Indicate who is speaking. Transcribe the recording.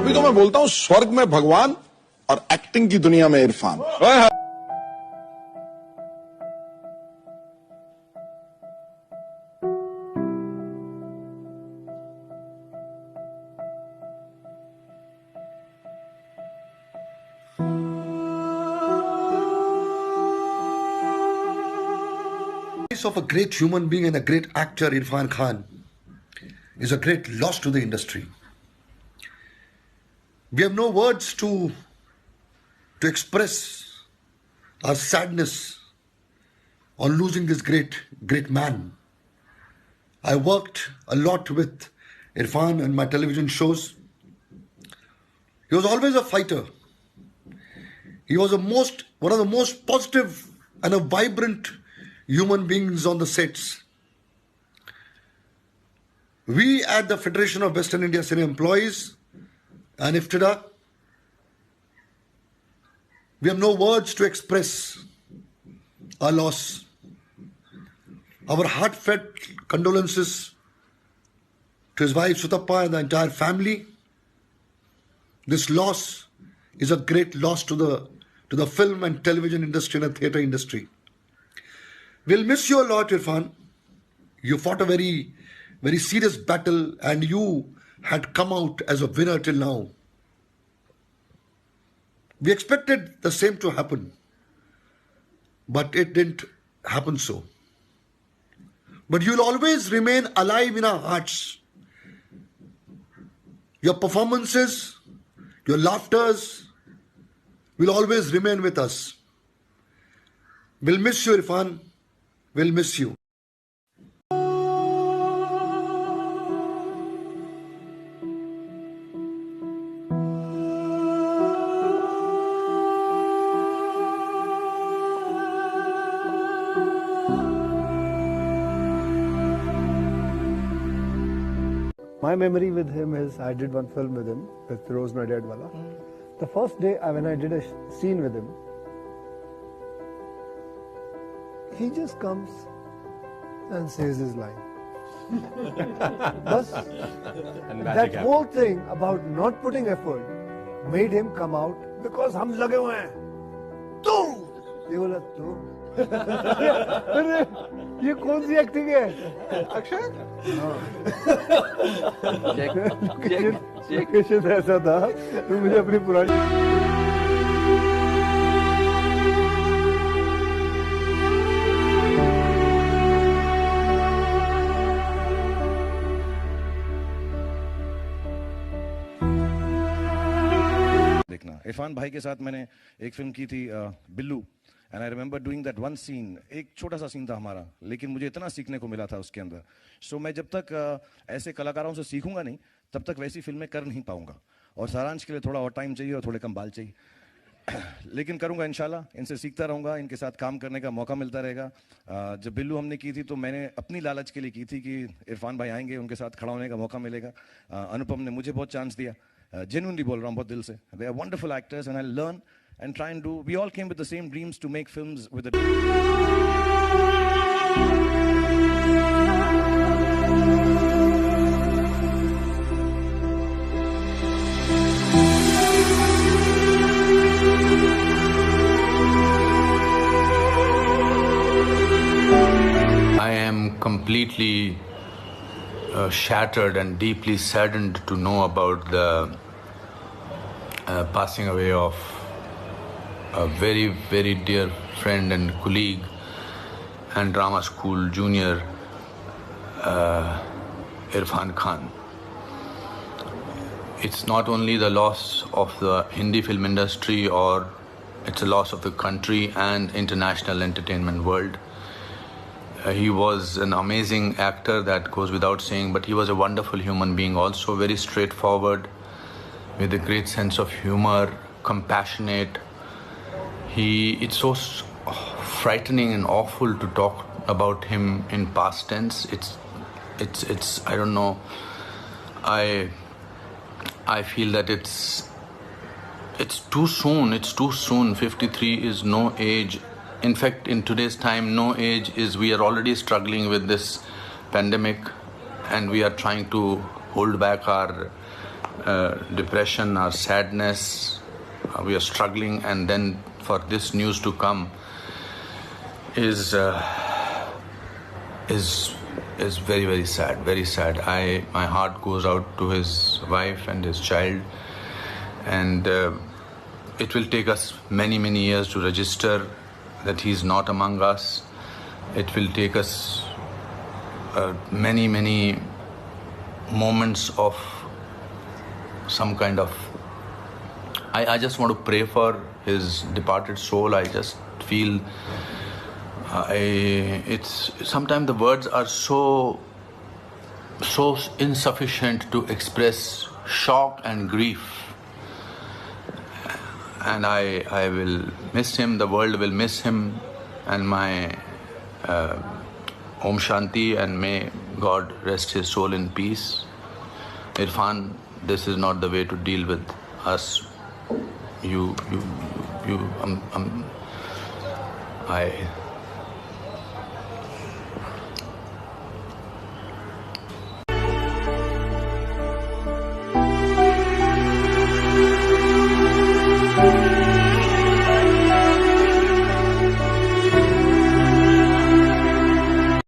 Speaker 1: तभी तो मैं बोलता हूं स्वर्ग में भगवान और एक्टिंग की दुनिया में Irfan.
Speaker 2: Of a great human being and a great actor, Irfan Khan, is a great loss to the industry. We have no words to express our sadness on losing this great man. I worked a lot with Irfan in my television shows. He was always a fighter. He was one of the most positive and a vibrant human beings on the sets. We at the Federation of Western India Cinema Employees and IFTDA, we have no words to express our loss. Our heartfelt condolences to his wife Sutappa and the entire family. This loss is a great loss to the film and television industry and the theatre industry. We'll miss you a lot, Irfan. You fought a very, very serious battle and you had come out as a winner till now. We expected the same to happen, but it didn't happen so. But you'll always remain alive in our hearts. Your performances, your laughters will always remain with us. We'll miss you, Irfan. We'll miss you.
Speaker 3: My memory with him is I did one film with him, with Rose My Dad Wala. The first day when I did a scene with him, he just comes and says his line. But that whole thing about not putting effort made him come out because हम लगे हुए हैं. तू ये बोला तू अरे ये कौन सी एक्टिंग है अक्षय? लोकेशन ऐसा था तो मुझे अपनी पुरानी
Speaker 4: इरफान भाई के साथ मैंने एक फिल्म की थी Billu and I remember doing that one scene. एक छोटा सा सीन था हमारा, लेकिन मुझे इतना सीखने को मिला था उसके अंदर. सो मैं जब तक ऐसे कलाकारों से सीखूंगा नहीं तब तक वैसी फिल्में कर नहीं पाऊंगा. और सारांश के लिए थोड़ा और टाइम चाहिए और थोड़े कम बाल चाहिए, लेकिन करूंगा इंशाल्लाह. इनसे सीखता रहूंगा, इनके साथ काम करने का मौका मिलता रहेगा. जब बिल्लू हमने की थी तो मैंने अपनी लालच के लिए की थी कि इरफान भाई आएंगे, उनके साथ खड़ा होने का मौका मिलेगा. अनुपम ने मुझे बहुत चांस दिया. Genuinely बोल रहा हूँ बहुत दिल से. They are wonderful actors and I learn and try and do. We all came with the same dreams to make films with the.
Speaker 5: I am completely shattered and deeply saddened to know about the passing away of a very, very dear friend and colleague and drama school junior, Irfan Khan. It's not only the loss of the Hindi film industry, or it's a loss of the country and international entertainment world. He was an amazing actor, that goes without saying, but he was a wonderful human being also, very straightforward, with a great sense of humor, compassionate. It's so frightening and awful to talk about him in past tense. It's I don't know. I feel that it's too soon. It's too soon. 53 is no age. In fact, in today's time, no age is. We are already struggling with this pandemic, and we are trying to hold back our depression, our sadness, we are struggling, and then for this news to come is very, very sad, very sad. My heart goes out to his wife and his child, and it will take us many, many years to register that he's not among us. It will take us many, many moments of some kind of... I just want to pray for his departed soul. I just feel it's sometimes the words are so insufficient to express shock and grief. And I will miss him, the world will miss him, and my Om Shanti, and may God rest his soul in peace. Irfan, this is not the way to deal with us. I